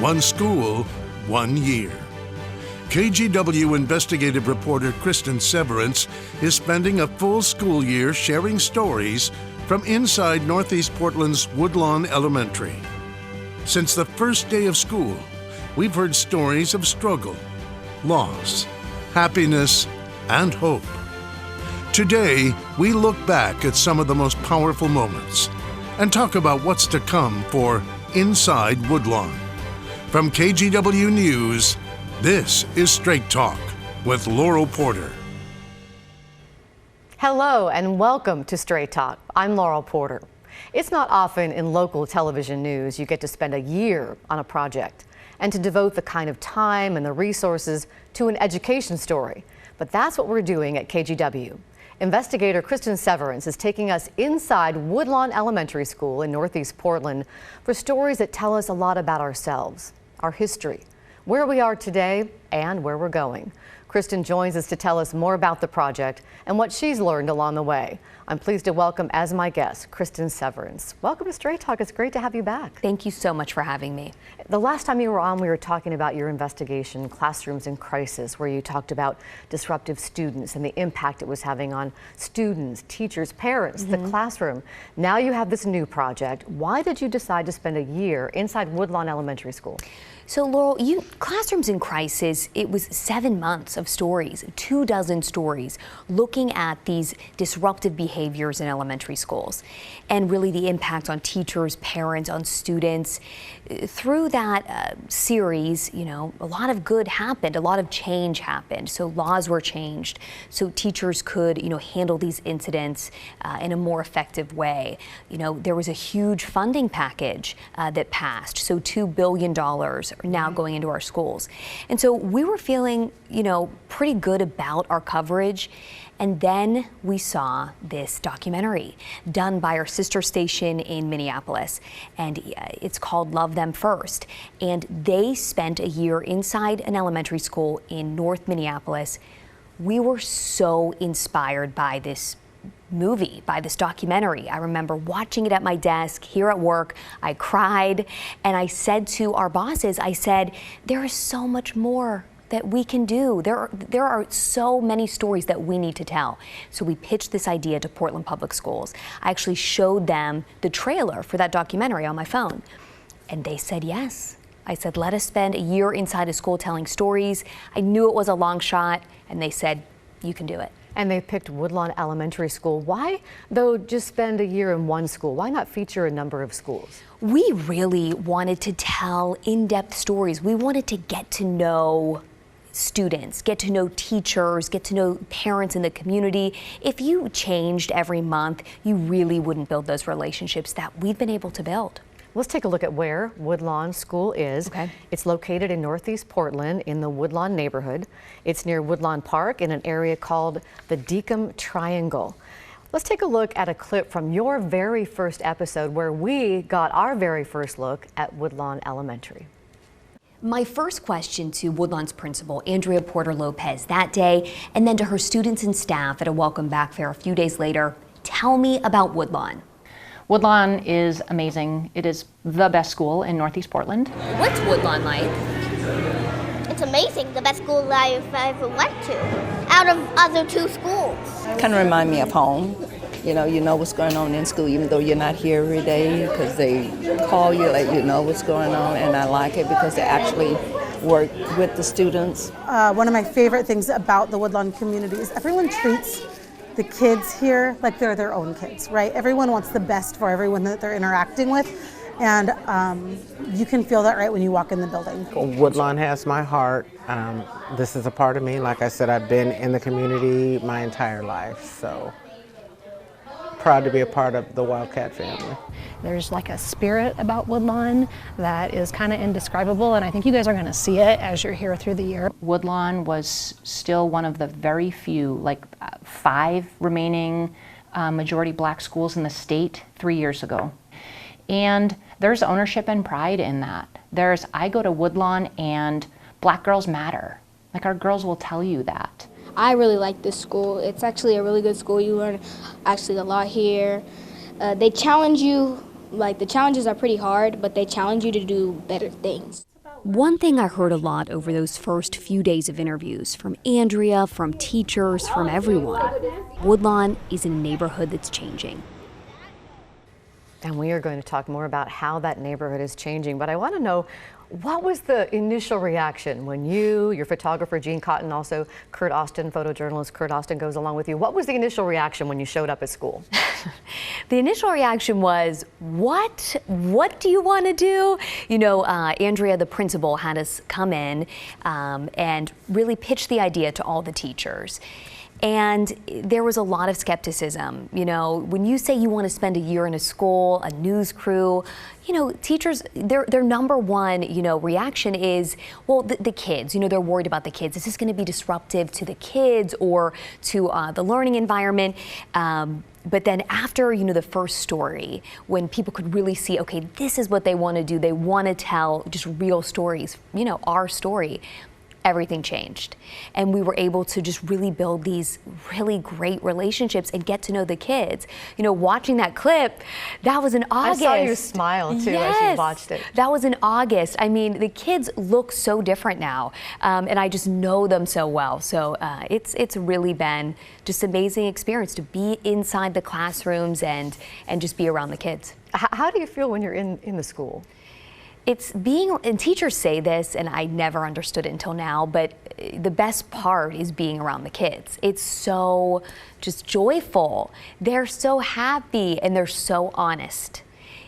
One school, 1 year. KGW investigative reporter Cristin Severance is spending a full school year sharing stories from inside Northeast Portland's Woodlawn Elementary. Since the first day of school, we've heard stories of struggle, loss, happiness, and hope. Today, we look back at some of the most powerful moments and talk about what's to come for Inside Woodlawn. From KGW News, this is Straight Talk with Laurel Porter. Hello and welcome to Straight Talk. I'm Laurel Porter. It's not often in local television news you get to spend a year on a project and to devote the kind of time and the resources to an education story. But that's what we're doing at KGW. Investigator Cristin Severance is taking us inside Woodlawn Elementary School in Northeast Portland for stories that tell us a lot about ourselves, our history, where we are today, and where we're going. Cristin joins us to tell us more about the project and what she's learned along the way. I'm pleased to welcome as my guest, Cristin Severance. Welcome to Straight Talk. It's great to have you back. Thank you so much for having me. The last time you were on, we were talking about your investigation, Classrooms in Crisis, where you talked about disruptive students and the impact it was having on students, teachers, parents, the classroom. Now you have this new project. Why did you decide to spend a year inside Woodlawn Elementary School? So Laurel, Classrooms in Crisis, it was 7 months of stories, 24 stories, looking at these disruptive behaviors in elementary schools and really the impact on teachers, parents, on students. Through that series, a lot of good happened, a lot of change happened. So laws were changed so teachers could, handle these incidents in a more effective way. There was a huge funding package that passed, so $2 billion are now going into our schools. And so we were feeling, pretty good about our coverage. And then we saw this documentary done by our sister station in Minneapolis, and it's called Love Them First. And they spent a year inside an elementary school in North Minneapolis. We were so inspired by this movie, by this documentary. I remember watching it at my desk here at work. I cried, and I said to our bosses, I said, there is so much more that we can do. There are so many stories that we need to tell. So we pitched this idea to Portland Public Schools. I actually showed them the trailer for that documentary on my phone, and they said yes. I said, let us spend a year inside a school telling stories. I knew it was a long shot, and they said, you can do it. And they picked Woodlawn Elementary School. Why, though, just spend a year in one school? Why not feature a number of schools? We really wanted to tell in-depth stories. We wanted to get to know students, get to know teachers, get to know parents in the community. If you changed every month, you really wouldn't build those relationships that we've been able to build. Let's take a look at where Woodlawn School is. Okay. It's located in Northeast Portland in the Woodlawn neighborhood. It's near Woodlawn Park in an area called the Deacom Triangle. Let's take a look at a clip from your very first episode where we got our very first look at Woodlawn Elementary. My first question to Woodlawn's principal, Andrea Porter Lopez, that day, and then to her students and staff at a welcome back fair a few days later, tell me about Woodlawn. Woodlawn is amazing. It is the best school in Northeast Portland. What's Woodlawn like? It's amazing, the best school I've ever went to, out of other two schools. Kind of remind me of home. You know what's going on in school, even though you're not here every day, because they call you, let you know what's going on, and I like it because they actually work with the students. One of my favorite things about the Woodlawn community is everyone treats the kids here like they're their own kids, right? Everyone wants the best for everyone that they're interacting with, and you can feel that right when you walk in the building. Woodlawn has my heart. This is a part of me. Like I said, I've been in the community my entire life, so proud to be a part of the Wildcat family. There's like a spirit about Woodlawn that is kind of indescribable, and I think you guys are going to see it as you're here through the year. Woodlawn was still one of the very few, 5 remaining majority black schools in the state 3 years ago. And there's ownership and pride in that. I go to Woodlawn and black girls matter. Our girls will tell you that. I really like this school. It's actually a really good school. You learn actually a lot here. They challenge you, the challenges are pretty hard, but they challenge you to do better things. One thing I heard a lot over those first few days of interviews from Andrea, from teachers, from everyone, Woodlawn is a neighborhood that's changing. And we are going to talk more about how that neighborhood is changing. But I want to know, what was the initial reaction when you, your photographer, Gene Cotton, also Kurt Austin, photojournalist Kurt Austin goes along with you. What was the initial reaction when you showed up at school? The initial reaction was, what? What do you want to do? You know, Andrea, the principal, had us come in and really pitch the idea to all the teachers. And there was a lot of skepticism. You know, when you say you want to spend a year in a school, a news crew, you know, teachers, their number one, you know, reaction is, well, the kids, you know, they're worried about the kids. Is this going to be disruptive to the kids or to the learning environment? But then after, you know, the first story, when people could really see, okay, this is what they want to do. They want to tell just real stories, you know, our story. Everything changed. And we were able to just really build these really great relationships and get to know the kids. You know, watching that clip, that was in August. I saw you smile too as you watched it. That was in August. I mean, the kids look so different now, and I just know them so well. So it's really been just an amazing experience to be inside the classrooms and just be around the kids. How do you feel when you're in the school? It's being, and teachers say this, and I never understood it until now, but the best part is being around the kids. It's so just joyful. They're so happy and they're so honest.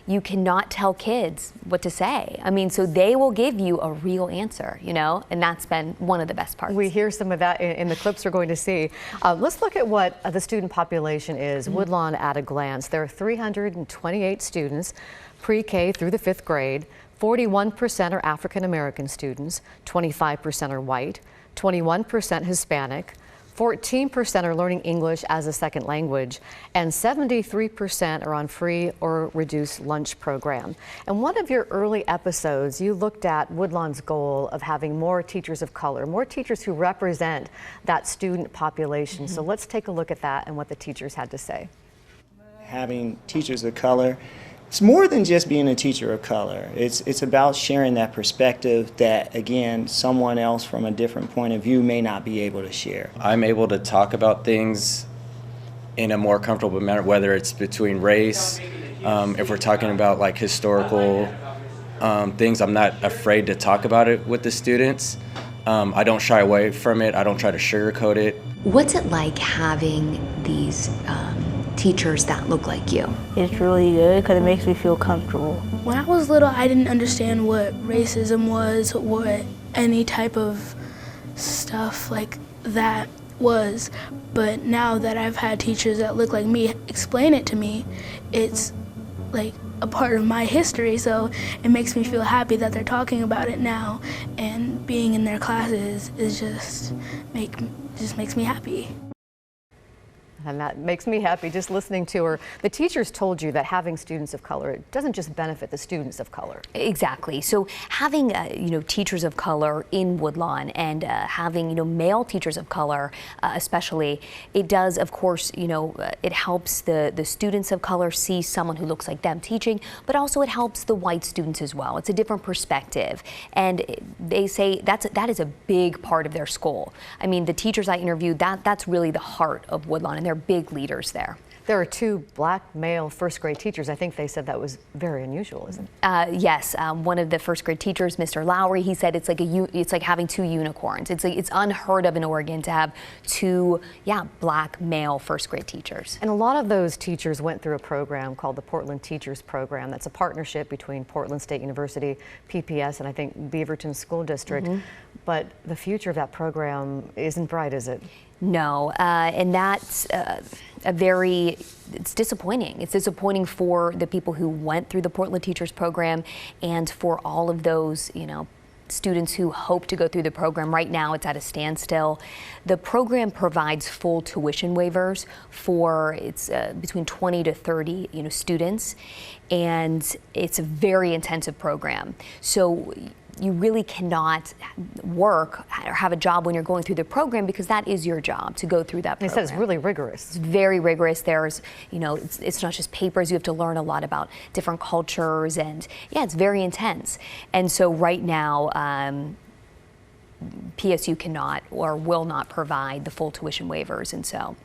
You cannot tell kids what to say. I mean, so they will give you a real answer, you know, and that's been one of the best parts. We hear some of that in the clips we're going to see. Let's look at what the student population is. Woodlawn at a glance. There are 328 students, pre-K through the 5th grade. 41% are African American students, 25% are white, 21% Hispanic, 14% are learning English as a second language, and 73% are on free or reduced lunch program. And one of your early episodes, you looked at Woodlawn's goal of having more teachers of color, more teachers who represent that student population. So let's take a look at that and what the teachers had to say. Having teachers of color, it's more than just being a teacher of color. It's about sharing that perspective that, again, someone else from a different point of view may not be able to share. I'm able to talk about things in a more comfortable manner, whether it's between race, if we're talking about like historical things, I'm not afraid to talk about it with the students. I don't shy away from it. I don't try to sugarcoat it. What's it like having these teachers that look like you? It's really good because it makes me feel comfortable. When I was little, I didn't understand what racism was, what any type of stuff like that was. But now that I've had teachers that look like me explain it to me, it's like a part of my history, so it makes me feel happy that they're talking about it now, and being in their classes is just makes me happy. And that makes me happy just listening to her. The teachers told you that having students of color, it doesn't just benefit the students of color. Exactly. So having you know, teachers of color in Woodlawn and having, you know, male teachers of color especially, it does, of course, you know, it helps the students of color see someone who looks like them teaching, but also it helps the white students as well. It's a different perspective, and they say that is a big part of their school. I mean, the teachers I interviewed, that's really the heart of Woodlawn, and they're big leaders there. There are 2 black male first grade teachers. I think they said that was very unusual, isn't it? Yes, one of the first grade teachers, Mr. Lowry, he said it's like having 2 unicorns. It's unheard of in Oregon to have 2, black male first grade teachers. And a lot of those teachers went through a program called the Portland Teachers Program. That's a partnership between Portland State University, PPS, and I think Beaverton School District. But the future of that program isn't bright, is it? No, and that's it's disappointing. It's disappointing for the people who went through the Portland Teachers Program and for all of those, you know, students who hope to go through the program. Right now it's at a standstill. The program provides full tuition waivers for between 20 to 30 students, and it's a very intensive program. So you really cannot work or have a job when you're going through the program, because that is your job, to go through that program. They said it's really rigorous. It's very rigorous. There's, you know, it's not just papers. You have to learn a lot about different cultures, and yeah, it's very intense. And so right now, PSU cannot or will not provide the full tuition waivers, and so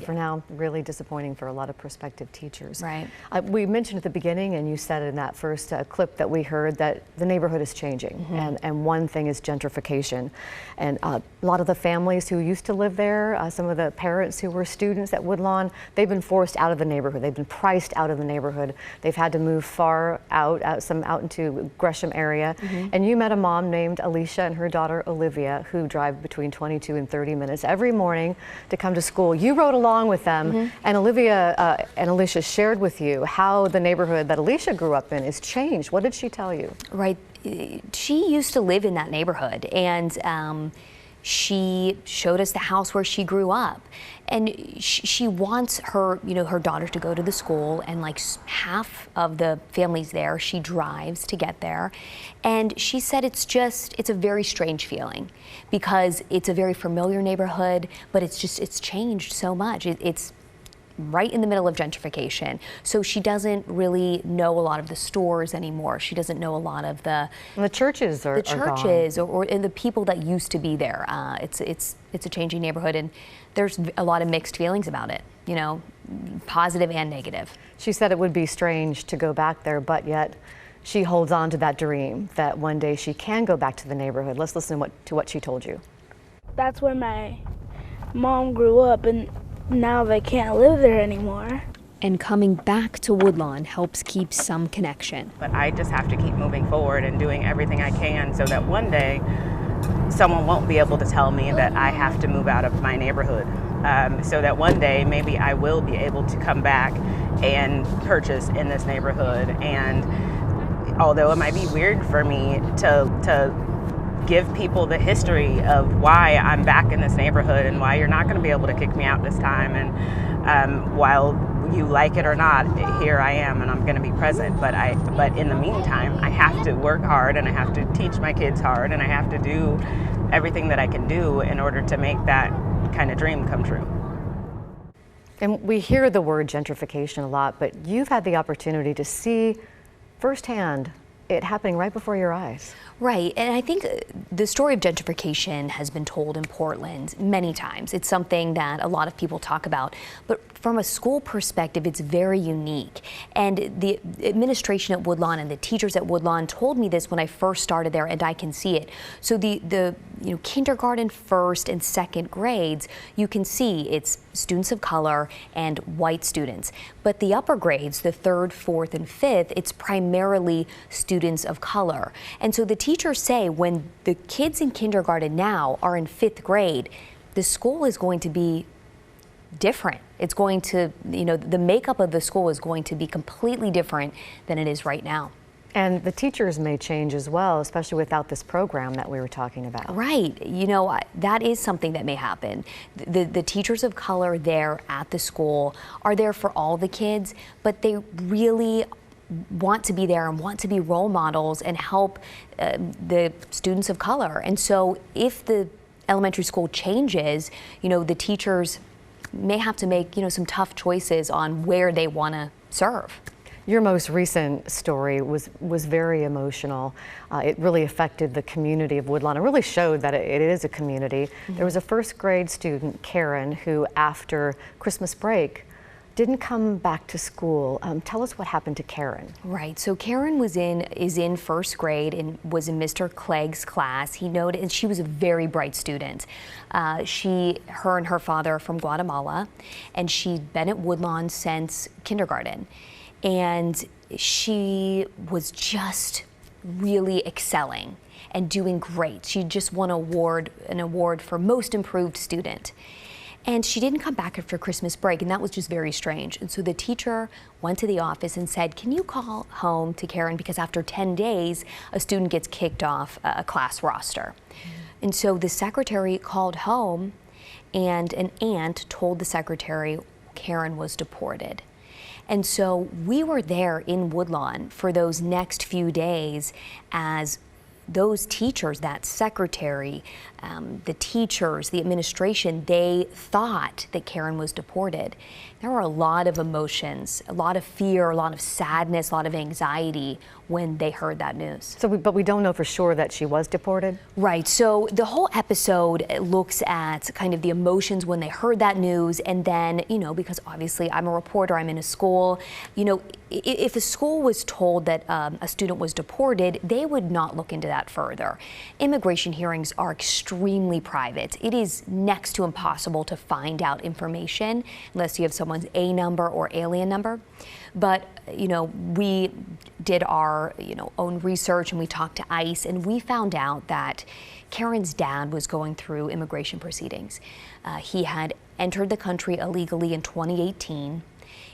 for now, really disappointing for a lot of prospective teachers. Right. We mentioned at the beginning, and you said in that first clip that we heard, that the neighborhood is changing, and one thing is gentrification. And a lot of the families who used to live there, some of the parents who were students at Woodlawn, they've been forced out of the neighborhood. They've been priced out of the neighborhood. They've had to move far out into Gresham area. And you met a mom named Alicia and her daughter Olivia, who drive between 22 and 30 minutes every morning to come to school. You rode along with them, and Olivia and Alicia shared with you how the neighborhood that Alicia grew up in is changed. What did she tell you? Right, she used to live in that neighborhood, and she showed us the house where she grew up, and she wants her, you know, her daughter to go to the school, and like half of the families there, she drives to get there. And she said it's a very strange feeling, because it's a very familiar neighborhood, but it's changed so much. It's right in the middle of gentrification. So she doesn't really know a lot of the stores anymore. She doesn't know a lot of the churches are churches or the people that used to be there. It's a changing neighborhood, and there's a lot of mixed feelings about it, you know, positive and negative. She said it would be strange to go back there, but yet she holds on to that dream that one day she can go back to the neighborhood. Let's listen to what she told you. That's where my mom grew up, and now they can't live there anymore. And coming back to Woodlawn helps keep some connection. But I just have to keep moving forward and doing everything I can so that one day someone won't be able to tell me that I have to move out of my neighborhood. So that one day maybe I will be able to come back and purchase in this neighborhood. And although it might be weird for me to give people the history of why I'm back in this neighborhood and why you're not going to be able to kick me out this time, and while you like it or not, here I am and I'm going to be present. But in the meantime, I have to work hard, and I have to teach my kids hard, and I have to do everything that I can do in order to make that kind of dream come true. And we hear the word gentrification a lot, but you've had the opportunity to see firsthand it happening right before your eyes. Right, and I think the story of gentrification has been told in Portland many times. It's something that a lot of people talk about, but from a school perspective, it's very unique. And the administration at Woodlawn and the teachers at Woodlawn told me this when I first started there, and I can see it. So the kindergarten, first and second grades, you can see it's students of color and white students. But the upper grades, the third, fourth, and fifth, it's primarily students of color. And so the teachers say when the kids in kindergarten now are in fifth grade, the school is going to be different. It's going to, the makeup of the school is going to be completely different than it is right now. And the teachers may change as well, especially without this program that we were talking about. Right. That is something that may happen. The teachers of color there at the school are there for all the kids, but they really want to be there and want to be role models and help the students of color. And so if the elementary school changes, the teachers may have to make, some tough choices on where they want to serve. Your most recent story was very emotional. It really affected the community of Woodlawn. It really showed that it is a community. Mm-hmm. There was a first grade student, Karen, who after Christmas break didn't come back to school. Tell us what happened to Karen. Right, so Karen is in first grade and was in Mr. Clegg's class. He noted, and she was a very bright student. Her and her father are from Guatemala, and she'd been at Woodlawn since kindergarten. And she was just really excelling and doing great. She just won an award for most improved student. And she didn't come back after Christmas break, and that was just very strange. And so the teacher went to the office and said, can you call home to Karen, because after 10 days, a student gets kicked off a class roster. Mm-hmm. And so the secretary called home, and an aunt told the secretary Karen was deported. And so we were there in Woodlawn for those next few days as those teachers, that secretary, the teachers, the administration, they thought that Karen was deported. There were a lot of emotions, a lot of fear, a lot of sadness, a lot of anxiety when they heard that news. But we don't know for sure that she was deported? Right, so the whole episode looks at kind of the emotions when they heard that news, and then, you know, because obviously I'm a reporter, I'm in a school, you know, if a school was told that a student was deported, they would not look into that further. Immigration hearings are extremely private. It is next to impossible to find out information unless you have someone's A number or alien number. But, you know, we did our, own research, and we talked to ICE, and we found out that Karen's dad was going through immigration proceedings. He had entered the country illegally in 2018.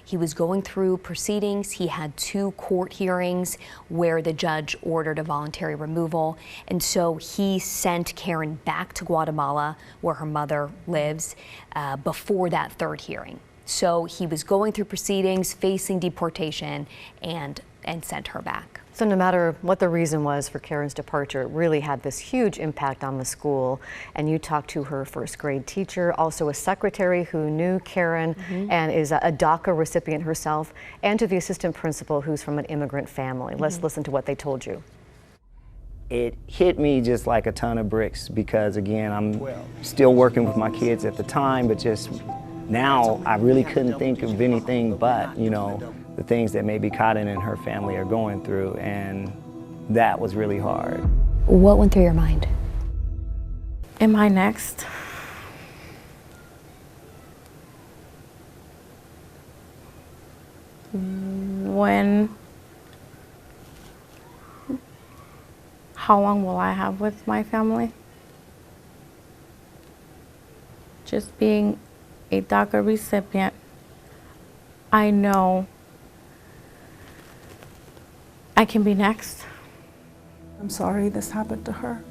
He was going through proceedings. He had 2 court hearings where the judge ordered a voluntary removal. And so he sent Karen back to Guatemala, where her mother lives, before that 3rd hearing. So he was going through proceedings, facing deportation, and sent her back. So no matter what the reason was for Karen's departure, it really had this huge impact on the school. And you talked to her 1st grade teacher, also a secretary who knew Karen and is a DACA recipient herself, and to the assistant principal who's from an immigrant family. Let's listen to what they told you. It hit me just like a ton of bricks because, again, I'm still working with my kids at the time, but just now I really couldn't think of anything but, the things that maybe Cotton and her family are going through, and that was really hard. What went through your mind? Am I next? How long will I have with my family? Just being a DACA recipient, I know I can be next. I'm sorry this happened to her.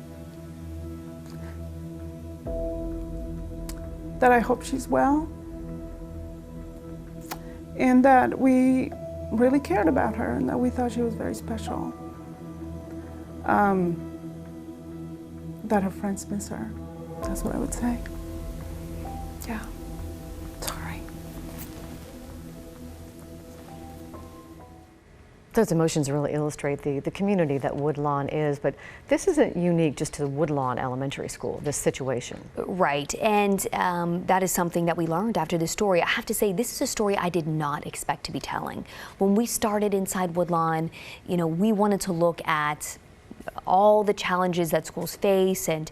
That I hope she's well, and that we really cared about her, and that we thought she was very special. That her friends miss her. That's what I would say. Yeah. Sorry. Those emotions really illustrate the community that Woodlawn is, but this isn't unique just to Woodlawn Elementary School, this situation. Right, and that is something that we learned after this story. I have to say, this is a story I did not expect to be telling. When we started Inside Woodlawn, we wanted to look at all the challenges that schools face and,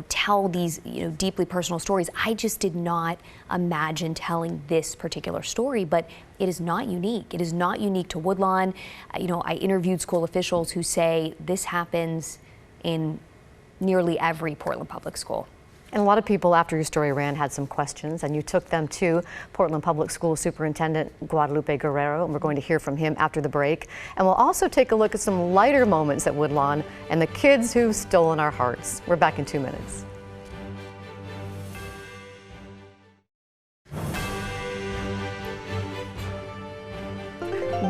tell these, deeply personal stories. I just did not imagine telling this particular story, but it is not unique. It is not unique to Woodlawn. I interviewed school officials who say this happens in nearly every Portland public school. And a lot of people, after your story ran, had some questions, and you took them to Portland Public School Superintendent Guadalupe Guerrero, and we're going to hear from him after the break. And we'll also take a look at some lighter moments at Woodlawn and the kids who've stolen our hearts. We're back in 2 minutes.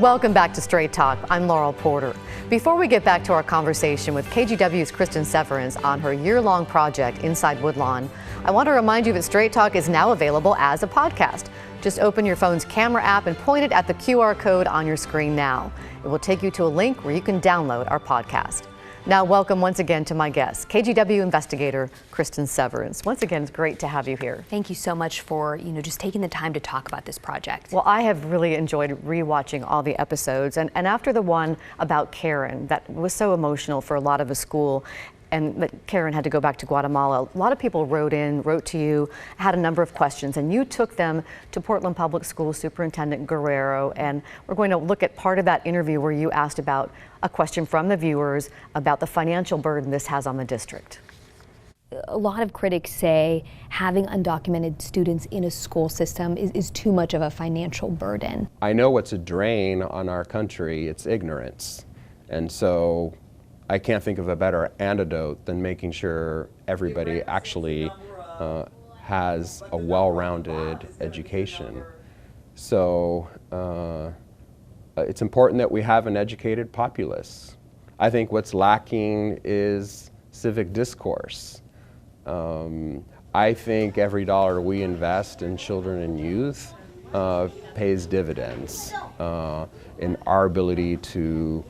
Welcome back to Straight Talk. I'm Laurel Porter. Before we get back to our conversation with KGW's Cristin Severance on her year-long project, Inside Woodlawn, I want to remind you that Straight Talk is now available as a podcast. Just open your phone's camera app and point it at the QR code on your screen now. It will take you to a link where you can download our podcast. Now, welcome once again to my guest, KGW investigator Cristin Severance. Once again, it's great to have you here. Thank you so much for, just taking the time to talk about this project. Well, I have really enjoyed rewatching all the episodes, and after the one about Karen, that was so emotional for a lot of the school, and that Karen had to go back to Guatemala. A lot of people wrote to you, had a number of questions, and you took them to Portland Public School Superintendent Guerrero, and we're going to look at part of that interview where you asked about a question from the viewers about the financial burden this has on the district. A lot of critics say having undocumented students in a school system is too much of a financial burden. I know what's a drain on our country, it's ignorance. And so I can't think of a better antidote than making sure everybody actually has a well-rounded education. So it's important that we have an educated populace. I think what's lacking is civic discourse. I think every dollar we invest in children and youth pays dividends in our ability to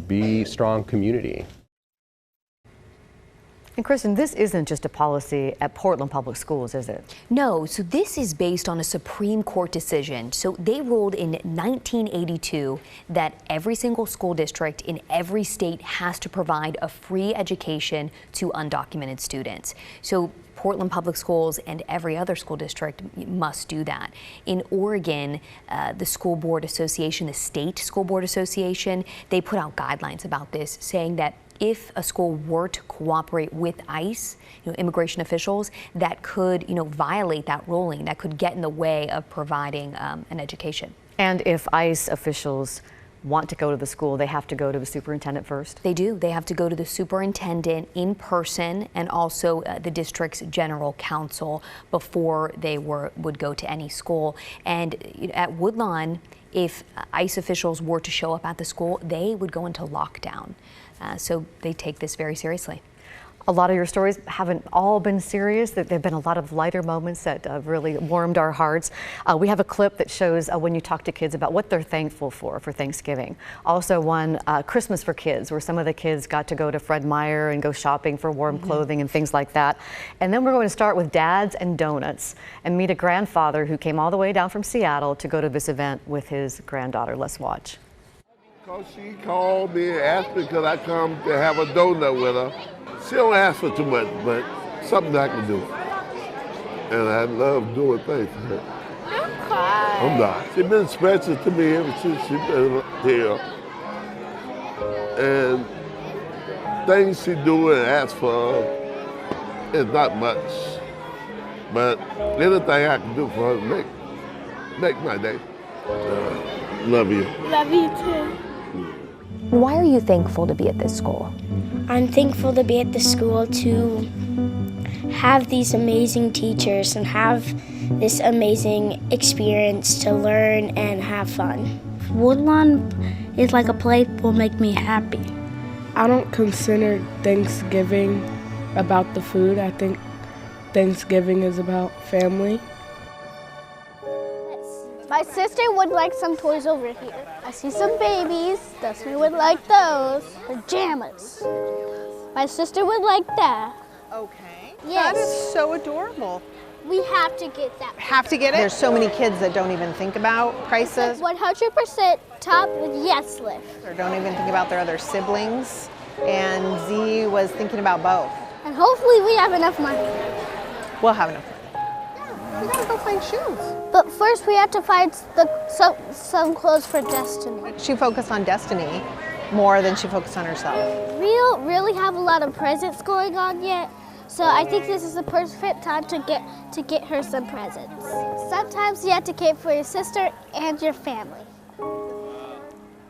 be a strong community. And Cristin, this isn't just a policy at Portland Public Schools, is it? No, so this is based on a Supreme Court decision. So they ruled in 1982 that every single school district in every state has to provide a free education to undocumented students. So Portland Public Schools and every other school district must do that. In Oregon, the School Board Association, the State School Board Association, they put out guidelines about this, saying that if a school were to cooperate with ICE, immigration officials, that could, violate that ruling, that could get in the way of providing an education. And if ICE officials want to go to the school, they have to go to the superintendent first? They do. They have to go to the superintendent in person and also the district's general counsel before they would go to any school. And at Woodlawn, if ICE officials were to show up at the school, they would go into lockdown. So they take this very seriously. A lot of your stories haven't all been serious. There have been a lot of lighter moments that really warmed our hearts. We have a clip that shows when you talk to kids about what they're thankful for Thanksgiving. Also one, Christmas for Kids, where some of the kids got to go to Fred Meyer and go shopping for warm clothing and things like that. And then we're going to start with Dads and Donuts and meet a grandfather who came all the way down from Seattle to go to this event with his granddaughter. Let's watch. Because she called me and asked me could I come to have a donut with her. She don't ask for too much, but something I can do. And I love doing things for her. I'm not. She's been special to me ever since she's been here. And things she do and ask for is not much. But anything I can do for her make my day. Love you. Love you too. Why are you thankful to be at this school? I'm thankful to be at this school to have these amazing teachers and have this amazing experience to learn and have fun. Woodlawn is like a place that will make me happy. I don't consider Thanksgiving about the food. I think Thanksgiving is about family. My sister would like some toys over here. I see some babies. Destiny would like those. Pajamas. My sister would like that. Okay. Yes. That is so adorable. We have to get that. Have to get it? There's so many kids that don't even think about prices. 100% top with yes lift. Or don't even think about their other siblings. And Z was thinking about both. And hopefully we have enough money. We'll have enough money. We gotta go find shoes. But first we have to find some clothes for Destiny. She focused on Destiny more than she focused on herself. We don't really have a lot of presents going on yet, so I think this is the perfect time to get her some presents. Sometimes you have to cater for your sister and your family.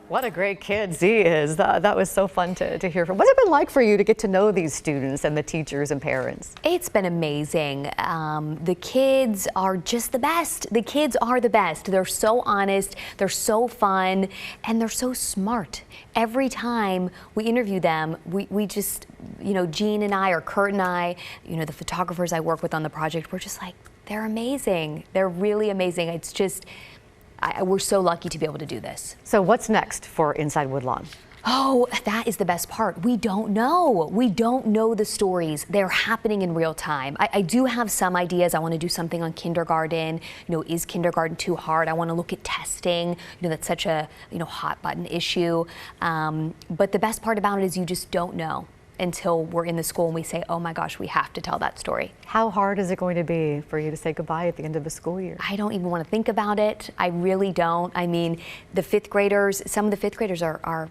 What a great kid Z is. That was so fun to hear from. What's it been like for you to get to know these students and the teachers and parents? It's been amazing. The kids are just the best. The kids are the best. They're so honest, they're so fun, and they're so smart. Every time we interview them, we just, Jean and I, or Kurt and I, the photographers I work with on the project, we're just like, they're amazing. They're really amazing. It's just, we're so lucky to be able to do this. So what's next for Inside Woodlawn? Oh, that is the best part. We don't know. We don't know the stories. They're happening in real time. I do have some ideas. I want to do something on kindergarten. Is kindergarten too hard? I want to look at testing. That's such a hot button issue. But the best part about it is you just don't know until we're in the school and we say, oh my gosh, we have to tell that story. How hard is it going to be for you to say goodbye at the end of the school year? I don't even want to think about it. I really don't. I mean, the fifth graders, some of the fifth graders are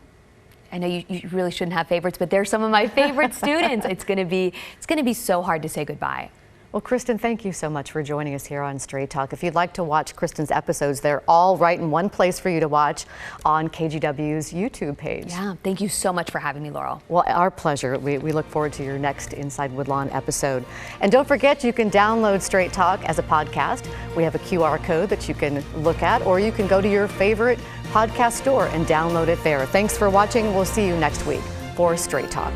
I know you really shouldn't have favorites, but they're some of my favorite students. It's going to be so hard to say goodbye. Well, Cristin, thank you so much for joining us here on Straight Talk. If you'd like to watch Cristin's episodes, they're all right in one place for you to watch on KGW's YouTube page. Yeah, thank you so much for having me, Laurel. Well, our pleasure. We look forward to your next Inside Woodlawn episode. And don't forget, you can download Straight Talk as a podcast. We have a QR code that you can look at, or you can go to your favorite podcast store and download it there. Thanks for watching. We'll see you next week for Straight Talk.